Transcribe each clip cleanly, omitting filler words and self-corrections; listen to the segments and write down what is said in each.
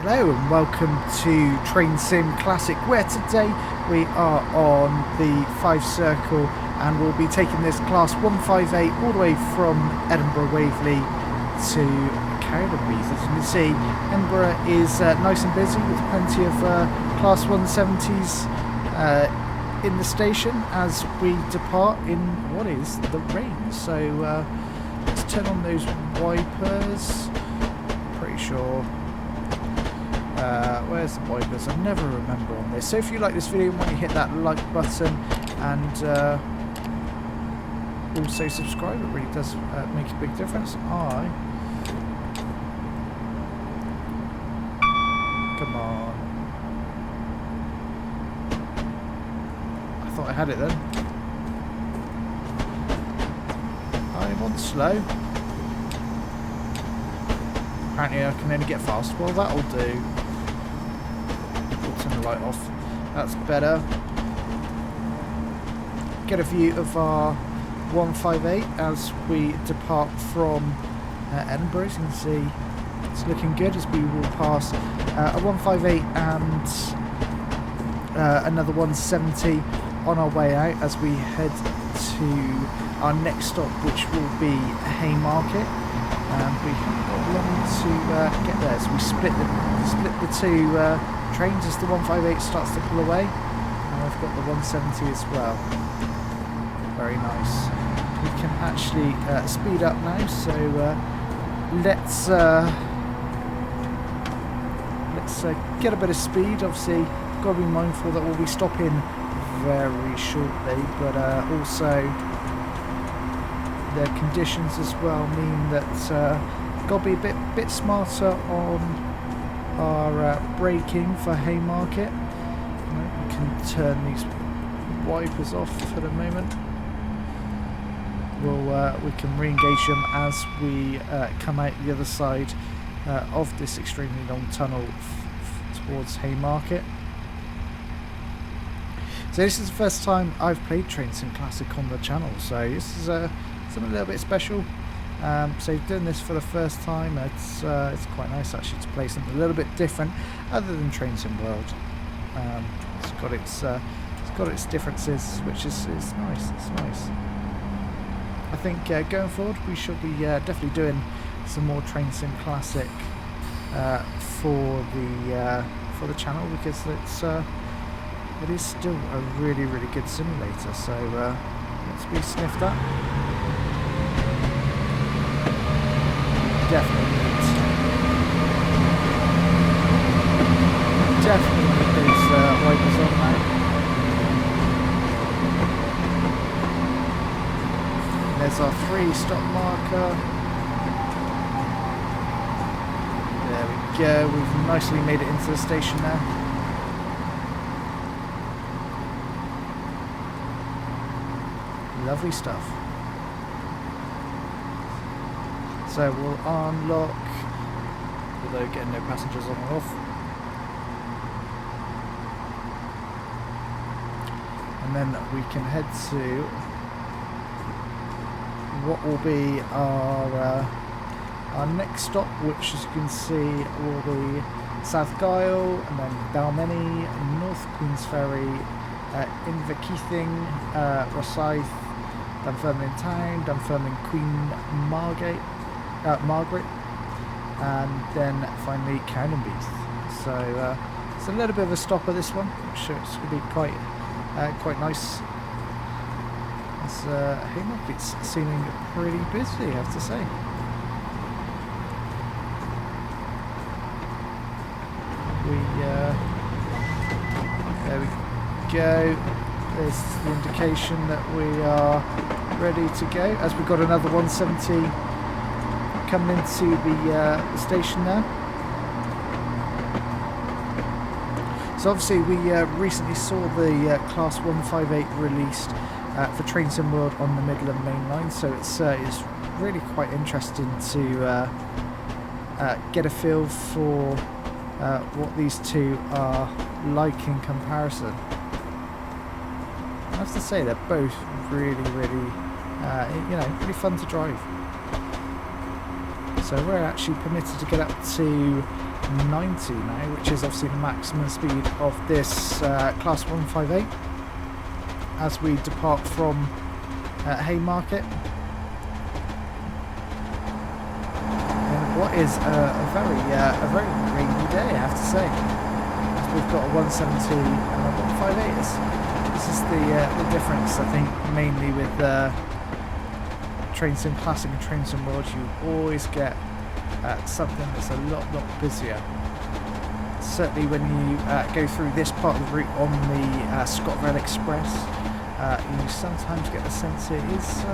Hello and welcome to Train Sim Classic, where today we are on the Fife Circle and we'll be taking this class 158 all the way from Edinburgh Waverley to Cowdenbeath. As you can see, Edinburgh is nice and busy with plenty of class 170s in the station as we depart in what is the rain. So let's turn on those wipers. Pretty sure. Where's the wipers? I never remember on this. So if you like this video, why don't you hit that like button and also subscribe. It really does make a big difference. Come on. I thought I had it then. I want slow. Apparently I can only get fast. Well, that'll do. Turn the light off. That's better. Get a view of our 158 as we depart from Edinburgh. As you can see, it's looking good as we will pass a 158 and another 170 on our way out as we head to our next stop, which will be Haymarket. We haven't got long to get there, so we split the two trains as the 158 starts to pull away, and I've got the 170 as well. Very nice. We can actually speed up now, so let's get a bit of speed. Obviously, got to be mindful that we'll be stopping very shortly, but also the conditions as well mean that got to be a bit smarter on our braking for Haymarket. We can turn these wipers off for the moment. We can re-engage them as we come out the other side of this extremely long tunnel towards Haymarket. So this is the first time I've played Train Sim Classic on the channel, so this is something a little bit special. So doing this for the first time, it's quite nice actually to play something a little bit different other than Train Sim World. It's got its differences, which is nice. It's nice. I think going forward we should be definitely doing some more Train Sim Classic for the channel, because it is still a really good simulator. So let's be sniffed at. Definitely need those wipers on now. There's our 3-stop marker. There we go. We've nicely made it into the station now. Lovely stuff. So we'll unlock, although getting no passengers on or off. And then we can head to what will be our next stop, which, as you can see, will be South Gyle, and then Dalmeny, North Queensferry, Inverkeithing, Rosyth, Dunfermline Town, Dunfermline Queen Margaret, and then finally Cowdenbeath. So it's a little bit of a stopper, this one. I'm sure it's going to be quite nice. As Haymarket's seeming pretty busy, I have to say. There we go. There's the indication that we are ready to go, as we've got another 170 coming into the station now. So obviously we recently saw the Class 158 released for Train Sim World on the Midland Main Line, so it's really quite interesting to get a feel for what these two are like in comparison. I have to say they're both really fun to drive. So we're actually permitted to get up to 90 now, which is obviously the maximum speed of this Class 158 as we depart from Haymarket. And what is a very rainy day, I have to say. We've got a 170 and a 158. This is the difference, I think, mainly with Train Sim Classic and Train Sim World. You always get something that's a lot busier. Certainly when you go through this part of the route on the ScotRail Express, you sometimes get the sense it's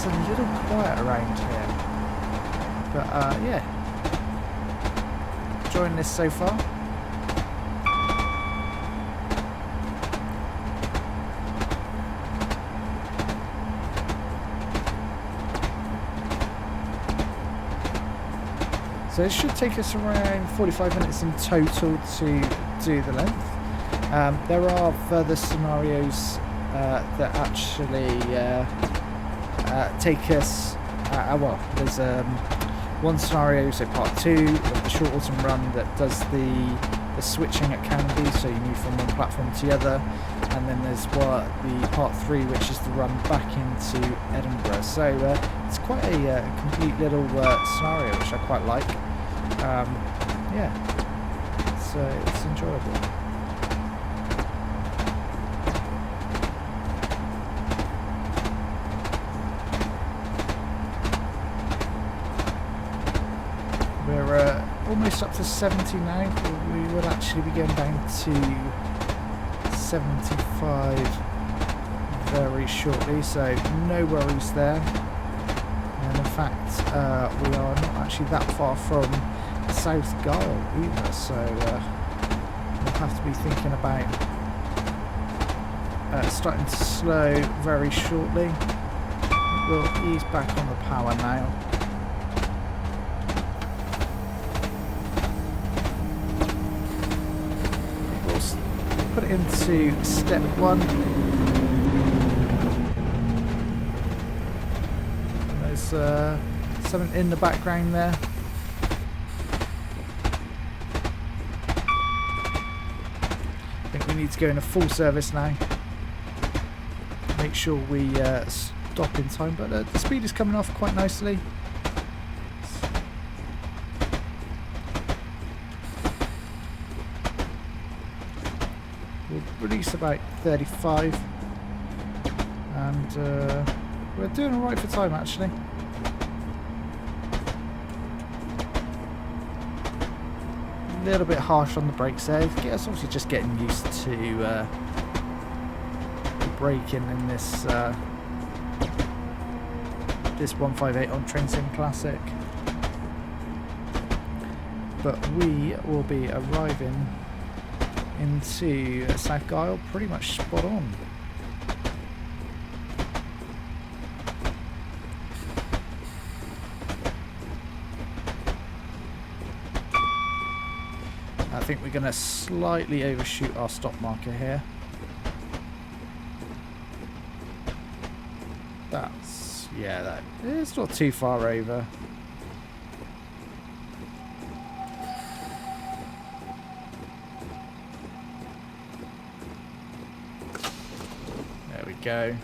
a little quiet around here. But yeah, enjoying this so far. So it should take us around 45 minutes in total to do the length. There are further scenarios that actually take us, well, there's one scenario, so part 2 of the short autumn run, that does the switching at Canby, so you move from one platform to the other, and then there's the part 3, which is the run back into Edinburgh. So it's quite a complete little scenario, which I quite like. Yeah, it's enjoyable. We're almost up to 70 now. We will actually be going down to 75 very shortly, so no worries there. And in fact, we are not actually that far from South Gyle either, so we'll have to be thinking about starting to slow very shortly. We'll ease back on the power now. Put it into step 1. There's something in the background there. I think we need to go in a full service now. Make sure we stop in time, but the speed is coming off quite nicely. We'll release about 35, and we're doing alright for time actually. A little bit harsh on the brakes there. It's obviously just getting used to braking in this this 158 on Train Sim Classic. But we will be arriving into South Gyle pretty much spot on. I think we're going to slightly overshoot our stop marker here. It's not too far over. There we go.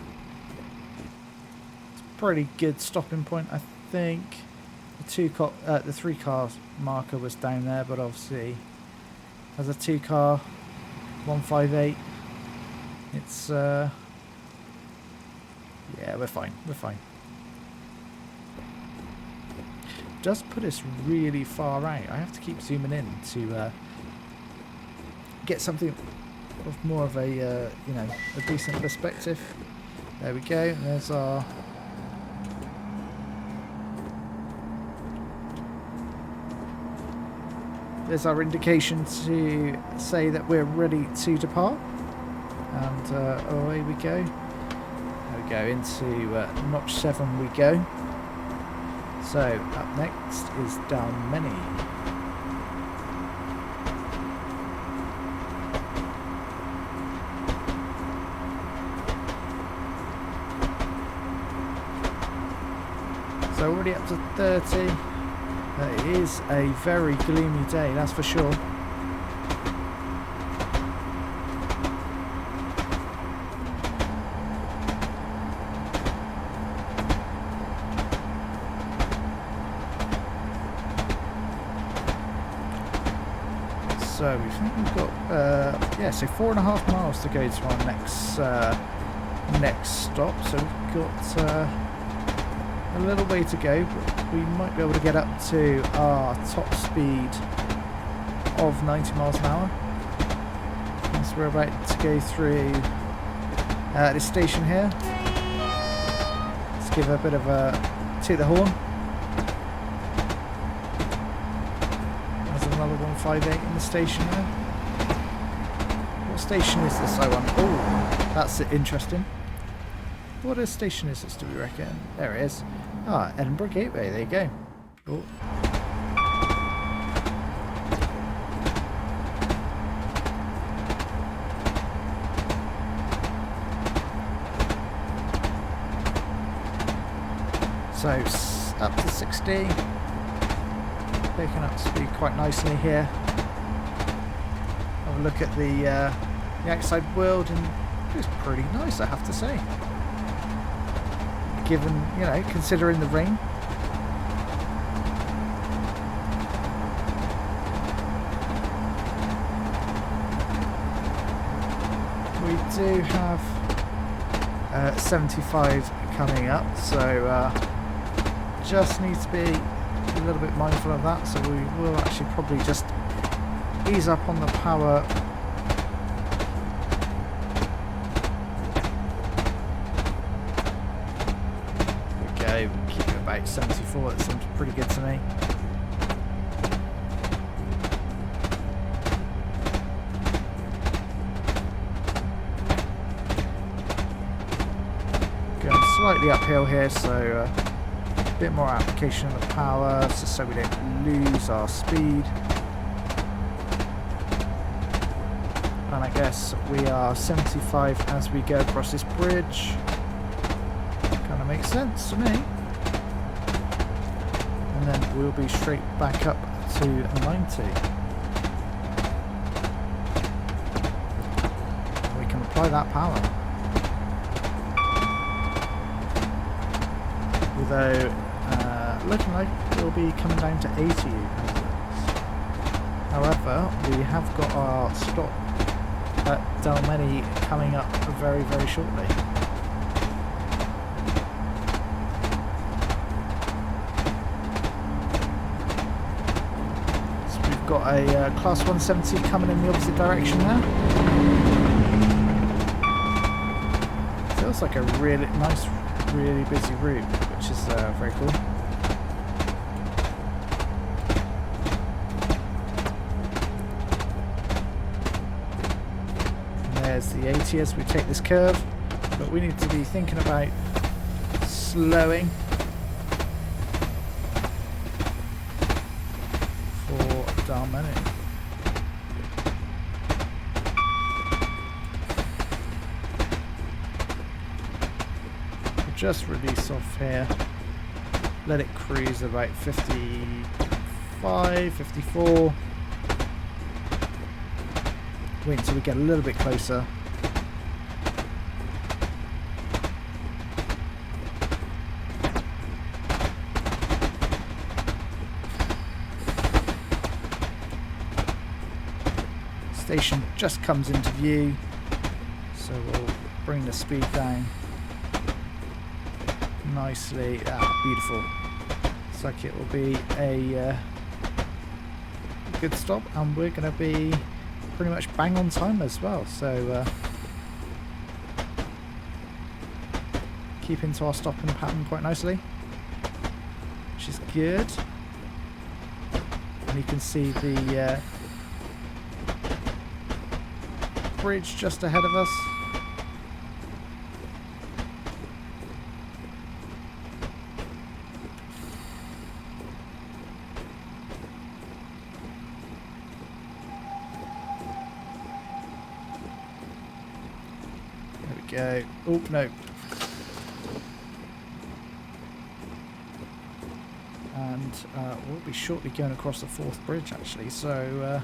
It's a pretty good stopping point, I think. The 3-car marker was down there, but obviously as a 2-car 158, it's yeah, we're fine. Does put us really far out. I have to keep zooming in to get something of more of a a decent perspective. There we go. There's our indication to say that we're ready to depart. And away we go. There we go, into notch 7 we go. So up next is down many. So already up to 30. It is a very gloomy day, that's for sure. So we think we've got, yeah, so 4.5 miles to go to our next stop. So we've got a little way to go, but we might be able to get up to our top speed of 90 miles an hour. So we're about to go through this station here. Let's give a bit of a toot the horn. Another 158 in the station there. What station is this, I wonder? Oh, that's interesting. What station is this, do we reckon? There it is. Ah, Edinburgh Gateway, there you go. Oh. So, up to 60. Picking up speed quite nicely here. Have a look at the outside world, and it's pretty nice, I have to say. Given, you know, considering the rain. We do have 75 coming up, so just need to be a little bit mindful of that, so we will actually probably just ease up on the power. Okay, we'll keep it about 74, that seems pretty good to me. Going slightly uphill here, so bit more application of the power, just so we don't lose our speed. And I guess we are 75 as we go across this bridge. Kind of makes sense to me. And then we'll be straight back up to 90. We can apply that power. Although looking like we'll be coming down to 80. However, we have got our stop at Dunfermline coming up very, very shortly. So we've got a Class 170 coming in the opposite direction now. Feels like a really nice, really busy route, which is very cool. There's the 80 as we take this curve, but we need to be thinking about slowing for Dunfermline. We'll just release off here, let it cruise about 55, 54. Wait until we get a little bit closer. Station just comes into view, so we'll bring the speed down nicely. Ah, beautiful. Looks like it will be a good stop, and we're going to be pretty much bang on time as well, so keep into our stopping pattern quite nicely, which is good. And you can see the bridge just ahead of us. Go. Oh, no. And and we'll be shortly going across the Forth Bridge actually, so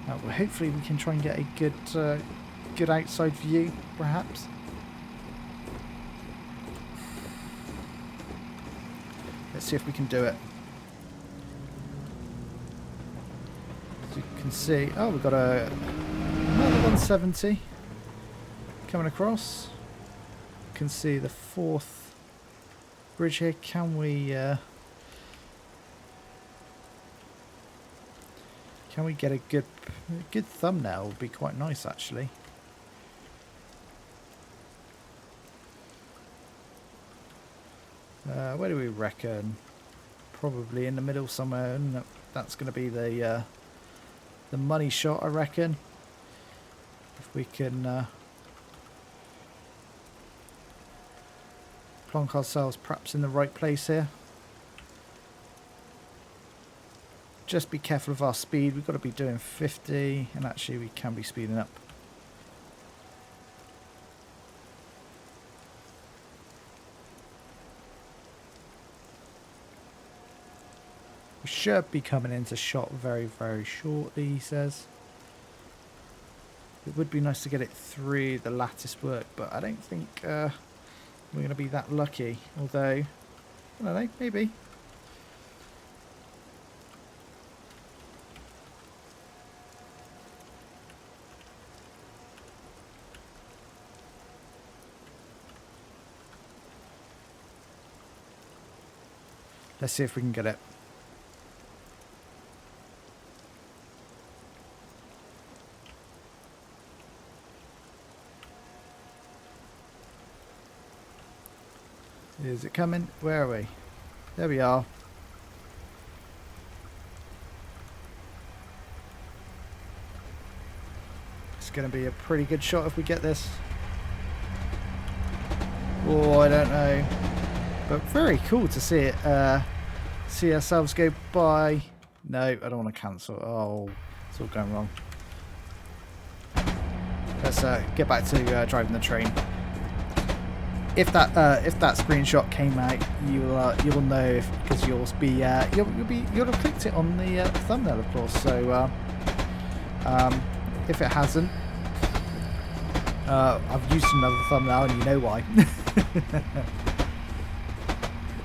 well, hopefully we can try and get a good outside view perhaps. Let's see if we can do it. As you can see, oh, we've got another 170 coming across. You can see the Forth Bridge here. Can we get a good thumbnail? Would be quite nice actually. Where do we reckon? Probably in the middle somewhere, and that's going to be the money shot, I reckon. If we can plonk ourselves perhaps in the right place here. Just be careful of our speed. We've got to be doing 50, and actually we can be speeding up. We should be coming into shot very, very shortly, he says. It would be nice to get it through the lattice work, but I don't think we're going to be that lucky. Although, I don't know, maybe. Let's see if we can get it. Is it coming? Where are we? There we are. It's going to be a pretty good shot if we get this. Oh, I don't know. But very cool to see it. See ourselves go by. No, I don't want to cancel. Oh, it's all going wrong. Let's get back to driving the train. If that screenshot came out, you'll know because you'll have clicked it on the thumbnail, of course. So if it hasn't, I've used another thumbnail, and you know why.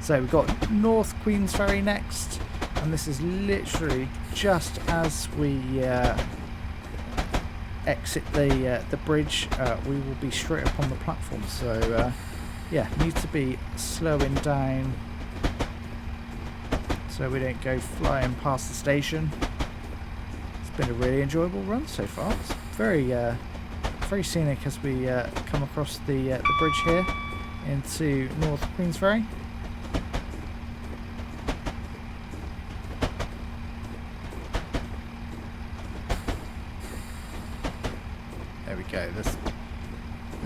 So we've got North Queensferry next, and this is literally just as we exit the bridge. We will be straight up on the platform. So. Yeah, need to be slowing down so we don't go flying past the station. It's been a really enjoyable run so far. It's very scenic as we come across the bridge here into North Queensferry. There we go. There's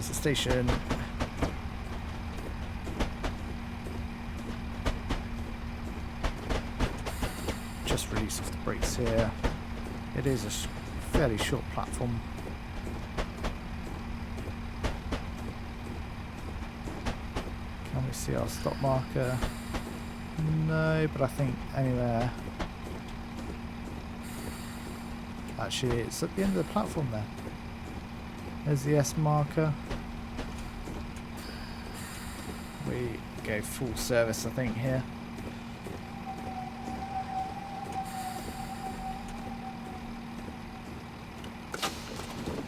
the station. Just release off the brakes here. It is a fairly short platform. Can we see our stop marker? No, but I think anywhere. Actually, it's at the end of the platform there. There's the S marker. We go full service, I think, here.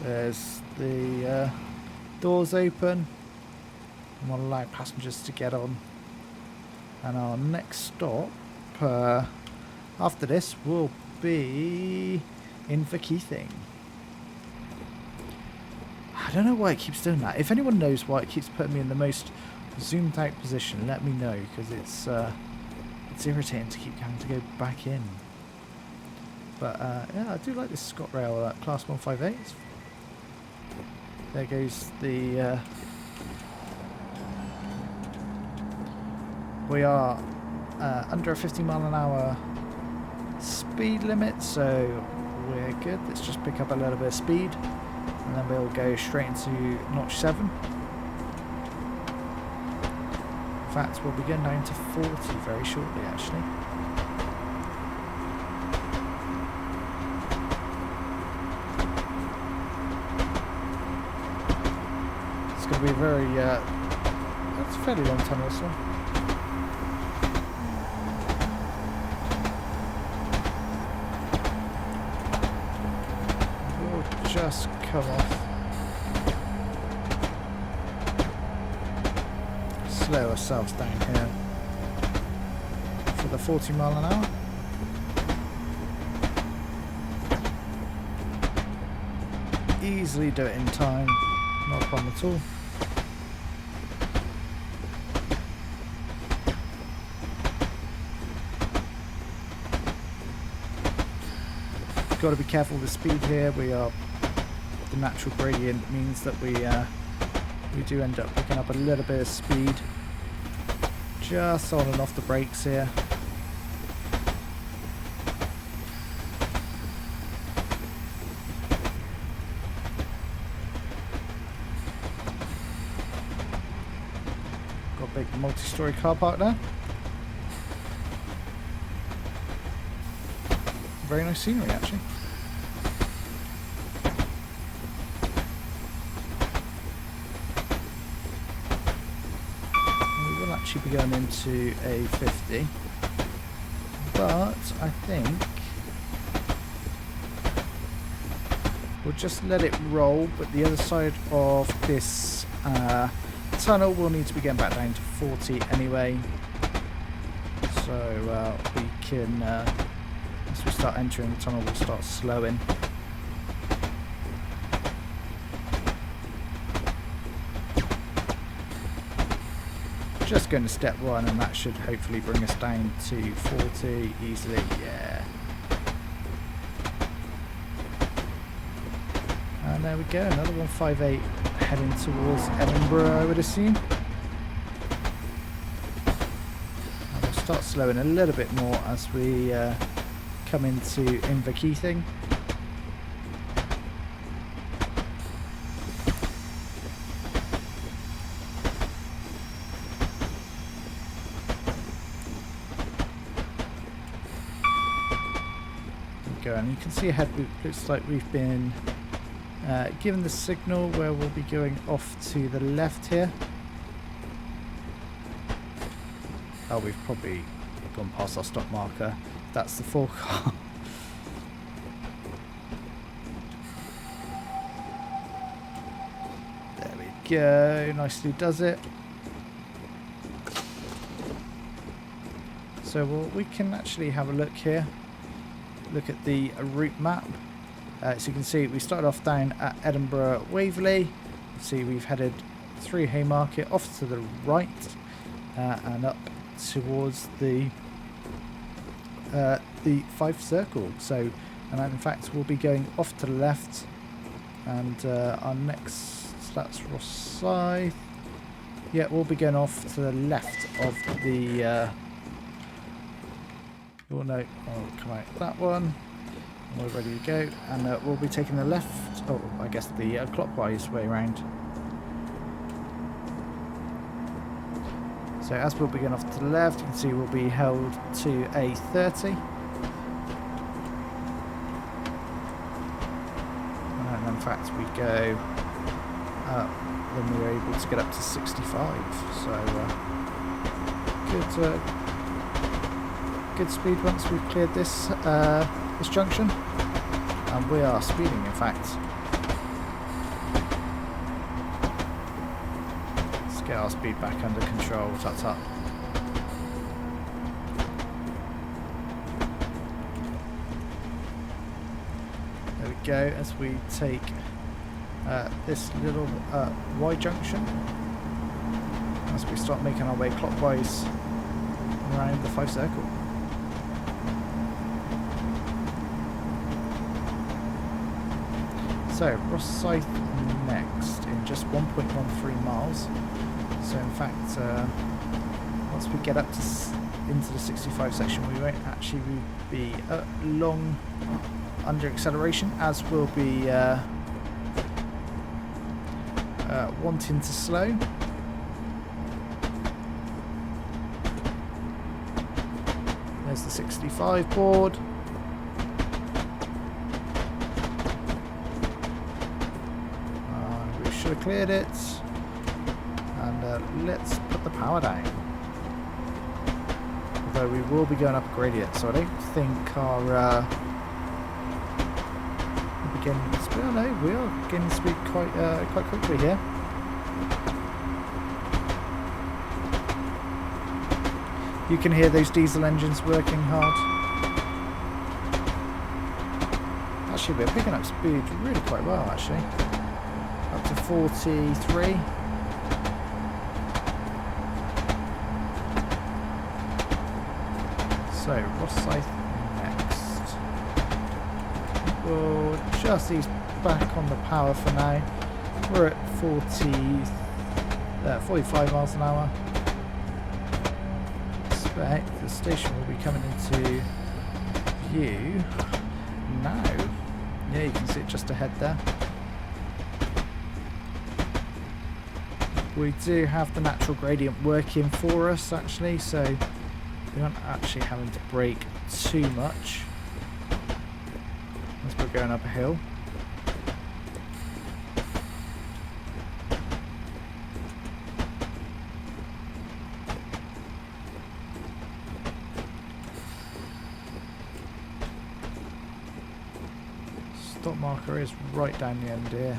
There's the doors open. I want to allow passengers to get on. And our next stop after this will be Inverkeithing. I don't know why it keeps doing that. If anyone knows why it keeps putting me in the most zoomed out position, let me know, because it's irritating to keep having to go back in. But yeah, I do like this ScotRail Class 158. There goes the... we are under a 50 mile an hour speed limit, so we're good. Let's just pick up a little bit of speed, and then we'll go straight into notch 7. In fact, we'll be going down to 40 very shortly, actually. going to be a very, that's a fairly long tunnel, so. We'll just come off. Slow ourselves down here for the 40 mile an hour. Easily do it in time, not a problem at all. Got to be careful with the speed here. The natural gradient means that we do end up picking up a little bit of speed. Just on and off the brakes here. Got a big multi-storey car park there. Very nice scenery actually. Be going into a 50, but I think we'll just let it roll, but the other side of this tunnel will need to be getting back down to 40 anyway, so we can as we start entering the tunnel we'll start slowing. Just going to step one, and that should hopefully bring us down to 40 easily. Yeah. And there we go, another 158 heading towards Edinburgh, I would assume. And we'll start slowing a little bit more as we come into Inverkeithing. And you can see ahead it looks like we've been given the signal where we'll be going off to the left here. Oh, we've probably gone past our stop marker. That's the full car. There we go, nicely does it. So we can actually have a look here. Look at the route map. So you can see we started off down at Edinburgh Waverley. See we've headed through Haymarket off to the right and up towards the Fife circle. So, and in fact we'll be going off to the left, and our next, that's Rosyth. Yeah, we'll be going off to the left of the oh no, I'll come out that one. We're ready to go, and we'll be taking the left, oh I guess the clockwise way around. So as we'll begin off to the left, you can see we'll be held to a 30. And in fact we go up when we're able to get up to 65. So good speed once we've cleared this this junction, and we are speeding in fact. Let's get our speed back under control. Tut tut. There we go, as we take this little Y junction, as we start making our way clockwise around the Fife circle. So, Rosyth next in just 1.13 miles. So in fact, once we get up to into the 65 section, we won't actually be long under acceleration, as we'll be wanting to slow. There's the 65 board. We should have cleared it. and let's put the power down. Although we will be going up a gradient, so I don't think our speed. Oh no, we are getting speed quite quickly here. You can hear those diesel engines working hard. Actually, we're picking up speed really quite well, actually. Up to 43. So, Rosyth next. We'll just ease back on the power for now. We're at 45 miles an hour. Expect the station will be coming into view now. Yeah, you can see it just ahead there. We do have the natural gradient working for us actually, so we aren't actually having to brake too much as we're going up a hill. Stop marker is right down the end here.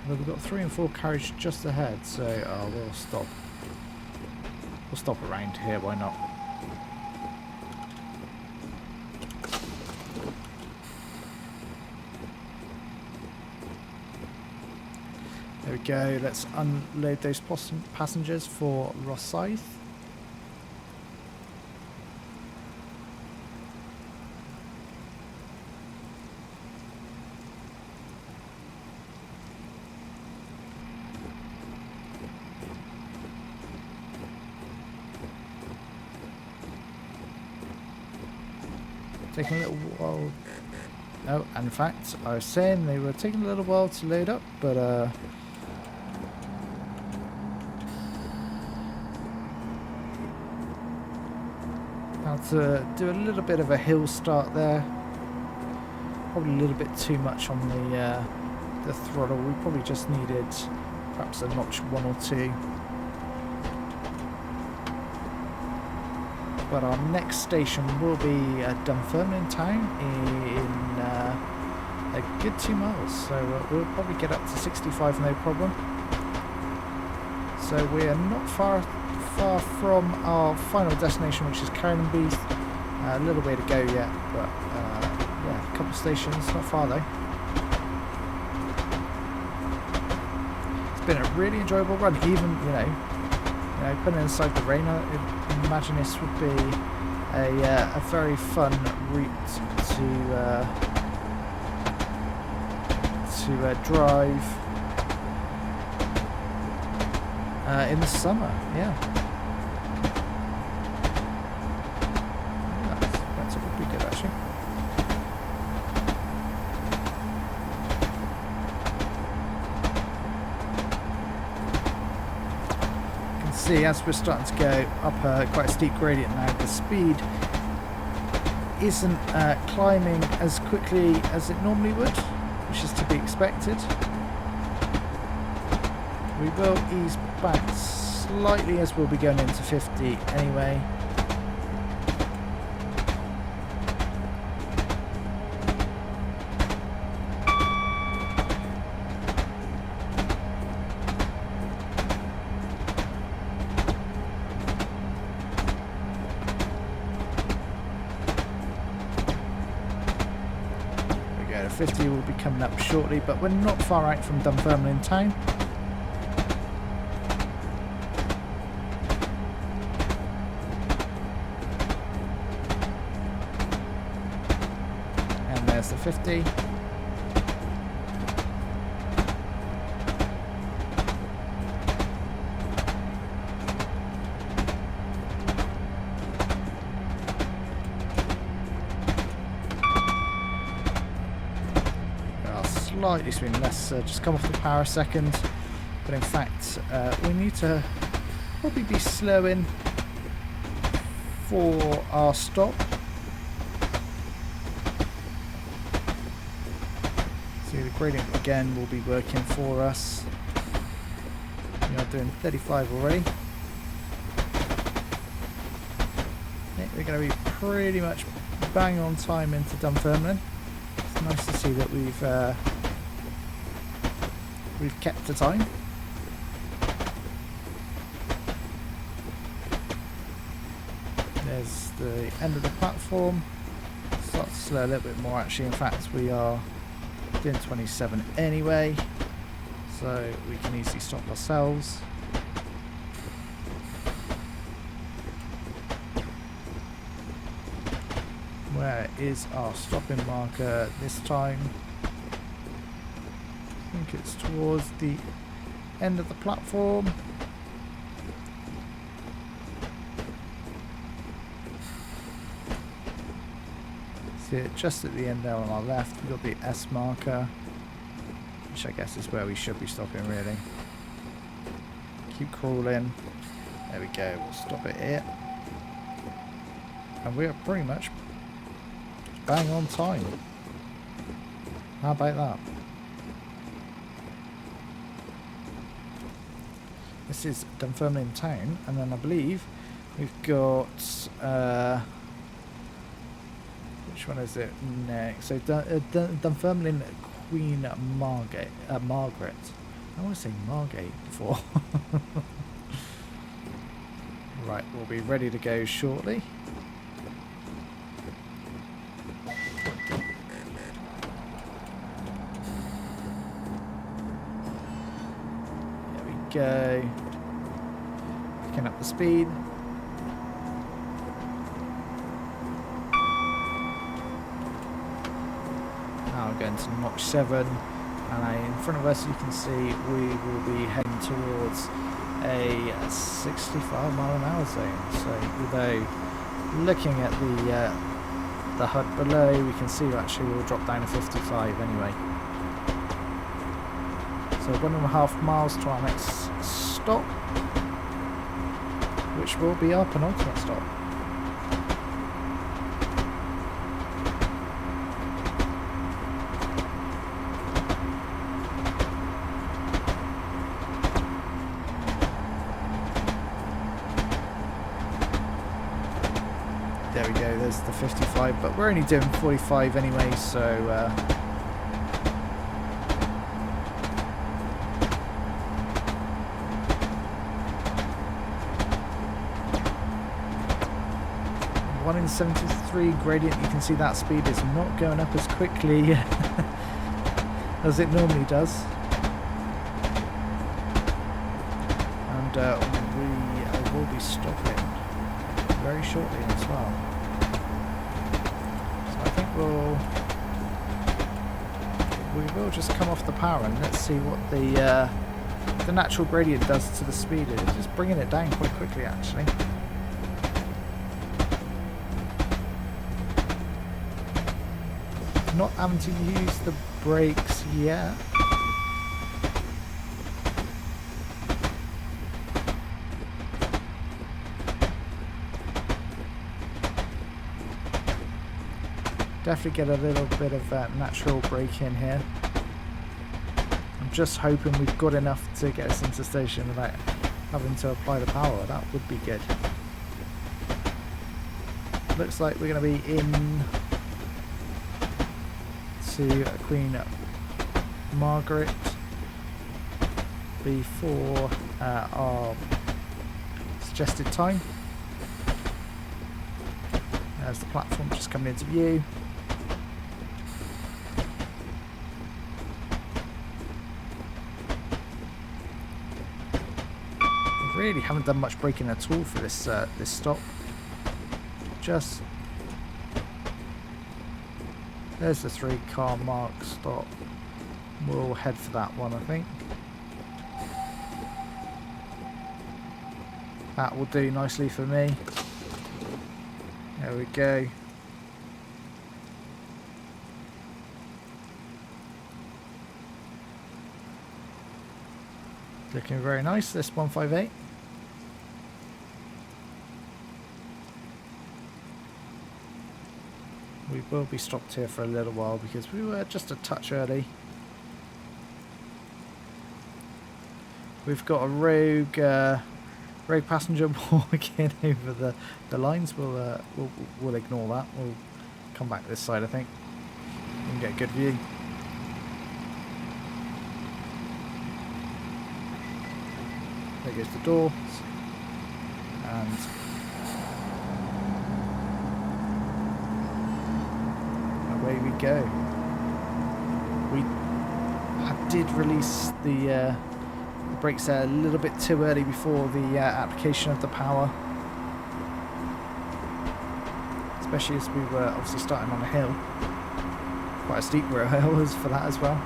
Well, we've got 3 and 4 carriage just ahead, so we'll stop. We'll stop around here, why not? There we go, let's unload those passengers for Rosyth. Taking a little while. Oh, and in fact, I was saying they were taking a little while to load up, but had to do a little bit of a hill start there. Probably a little bit too much on the throttle. We probably just needed perhaps a notch 1 or 2. But our next station will be Dunfermline town in a good 2 miles, so we'll probably get up to 65 no problem. So we are not far from our final destination, which is Carnby. A little way to go yet, but yeah, a couple of stations, not far though. It's been a really enjoyable run, even putting aside the rain. I imagine this would be a very fun route to drive in the summer. Yeah, that would be good actually. See, as we're starting to go up quite a steep gradient now, the speed isn't climbing as quickly as it normally would, which is to be expected. We will ease back slightly as we'll be going into 50 anyway. The 50 will be coming up shortly, but we're not far out from Dunfermline town. And there's the 50. Slightly swing, let's just come off the power a second, but in fact we need to probably be slowing for our stop. See, the gradient again will be working for us. We are doing 35 already. Yeah, we're going to be pretty much bang on time into Dunfermline. It's nice to see that we've kept the time. There's the end of the platform. Starts to slow a little bit more actually. In fact, we are doing 27 anyway, so we can easily stop ourselves. Where is our stopping marker this time? I think it's towards the end of the platform. See it just at the end there on our left. We've got the S marker, which I guess is where we should be stopping really. Keep crawling. There we go, we'll stop it here. And we are pretty much bang on time. How about that? This is Dunfermline town, and then I believe we've got which one is it next? So Dunfermline Queen Margaret. I want to say Margate before. Right, we'll be ready to go shortly. Go. Picking up the speed. Now we're going to notch 7, and in front of us you can see we will be heading towards a 65-mile-an-hour zone. So although looking at the HUD below, we can see actually we'll drop down to 55 anyway. So 1.5 miles to our next stop, which will be our penultimate stop. There we go, there's the 55, but we're only doing 45 anyway, so in 73 gradient, you can see that speed is not going up as quickly as it normally does, and we will be stopping very shortly as well. So I think we will just come off the power and let's see what the natural gradient does to the speed. It's just bringing it down quite quickly actually. Not having to use the brakes yet. Definitely get a little bit of natural brake in here. I'm just hoping we've got enough to get us into station without having to apply the power. That would be good. Looks like we're going to be in to Queen Margaret before our suggested time. There's the platform just coming into view. We really haven't done much braking at all for this this stop. Just there's the 3-car mark stop. We'll head for that one, I think. That will do nicely for me. There we go. Looking very nice, this 158. We will be stopped here for a little while because we were just a touch early. we've got a rogue passenger walking over the lines. We'll ignore that. We'll come back this side, I think, and get a good view. There goes the door, and away we go. I did release the brakes there a little bit too early before the application of the power, especially as we were obviously starting on a hill, quite a steep hill was for that as well.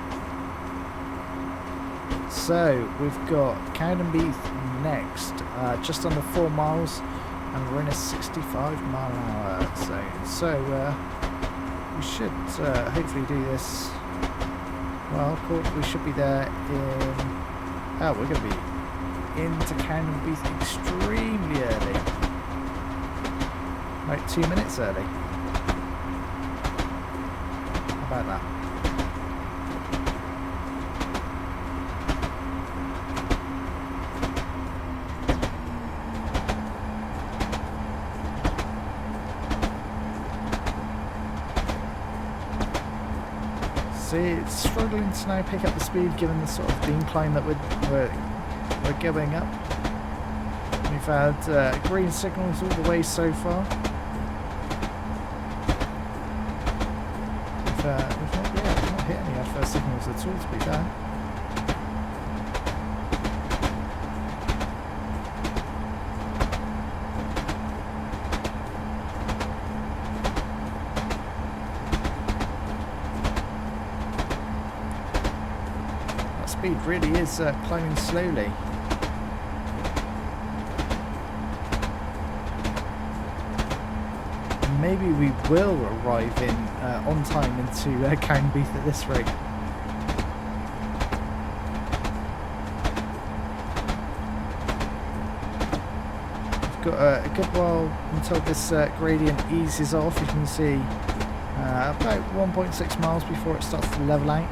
So we've got Cowdenbeath next, just under 4 miles, and we're in a 65-mile-an-hour zone. So we should hopefully do this. Well, of course, we should be there in. Oh, we're going to be into Cowdenbeath extremely early, like 2 minutes early. How about that? See, it's struggling to now pick up the speed given the sort of incline that we're going up. We've had green signals all the way so far. We've not hit any adverse signals at all, to be fair. Speed really is climbing slowly. Maybe we will arrive in on time into Cowdenbeath at this rate. We've got a good while until this gradient eases off. You can see about 1.6 miles before it starts to level out.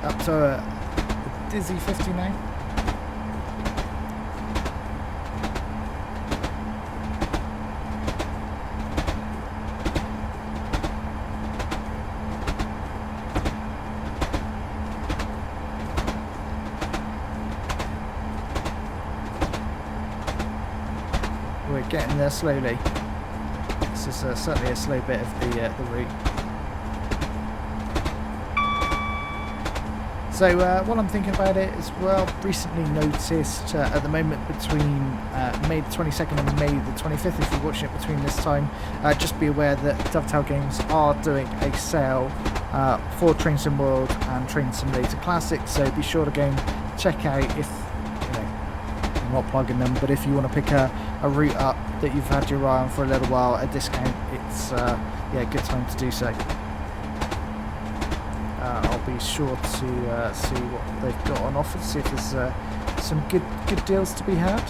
Up to a dizzy 59. We're getting there slowly. This is certainly a slow bit of the route. So while I'm thinking about it as well, recently noticed at the moment between May the 22nd and May the 25th, if you're watching it between this time, just be aware that Dovetail Games are doing a sale for Train Sim World and Train Simulator Classic, so be sure to go and check out if, I'm not plugging them, but if you want to pick a route up that you've had your eye on for a little while at a discount, it's a good time to do so. I'll be sure to see what they've got on offer, see if there's some good deals to be had.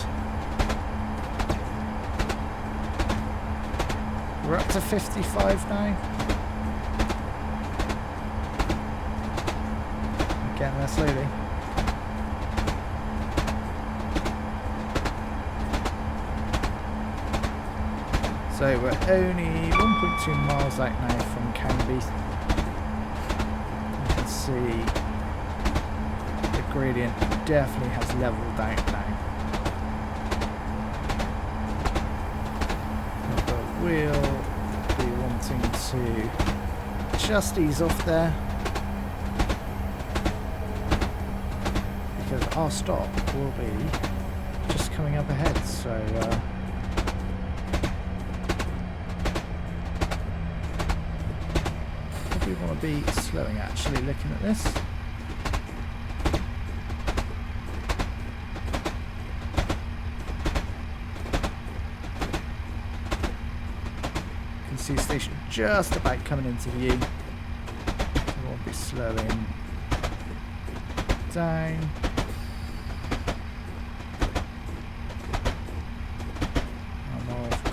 We're up to 55 now. We're getting there slowly. So we're only 1.2 miles out now from Cowdenbeath. See, the gradient definitely has leveled out now, but we'll be wanting to just ease off there because our stop will be just coming up ahead, so we want to be slowing actually looking at this. You can see the station just about coming into view. We want to be slowing down.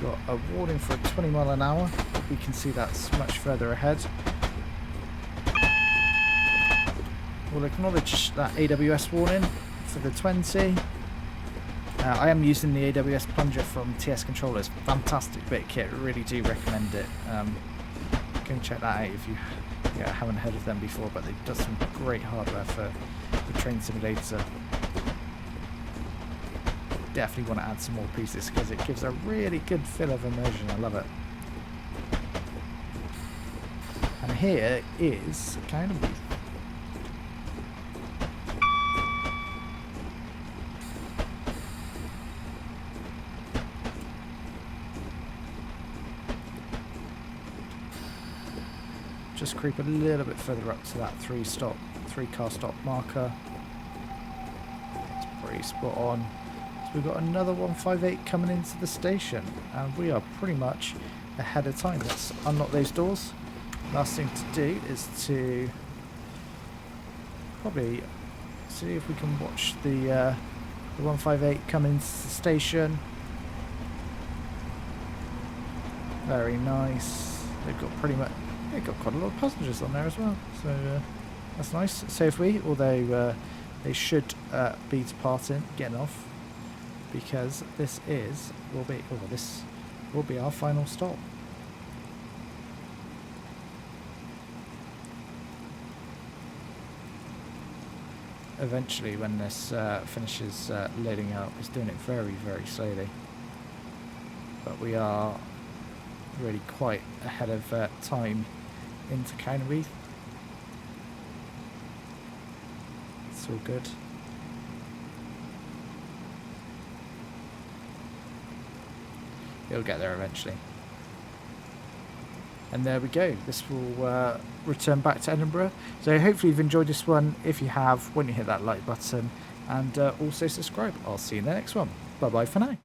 Got a warning for 20 mile an hour. We can see that's much further ahead. We'll acknowledge that AWS warning for the 20. I am using the AWS plunger from TS Controllers. Fantastic bit of kit, really do recommend it. Go and check that out if you haven't heard of them before, but they've done some great hardware for the train simulator. Definitely want to add some more pieces because it gives a really good feel of immersion. I love it. And here is kind of just creep a little bit further up to that three car stop marker. It's pretty spot on. So we've got another 158 coming into the station, and we are pretty much ahead of time. Let's unlock those doors. Last thing to do is to probably see if we can watch the 158 come into the station. Very nice. They've got quite a lot of passengers on there as well, so that's nice. Safely, although they should be departing, getting off, because this will be our final stop. Eventually, when this finishes loading up, it's doing it very, very slowly, but we are really quite ahead of time into Counterbeath. It's all good. It'll get there eventually. And there we go. This will return back to Edinburgh. So hopefully you've enjoyed this one. If you have, why don't you hit that like button and also subscribe. I'll see you in the next one. Bye bye for now.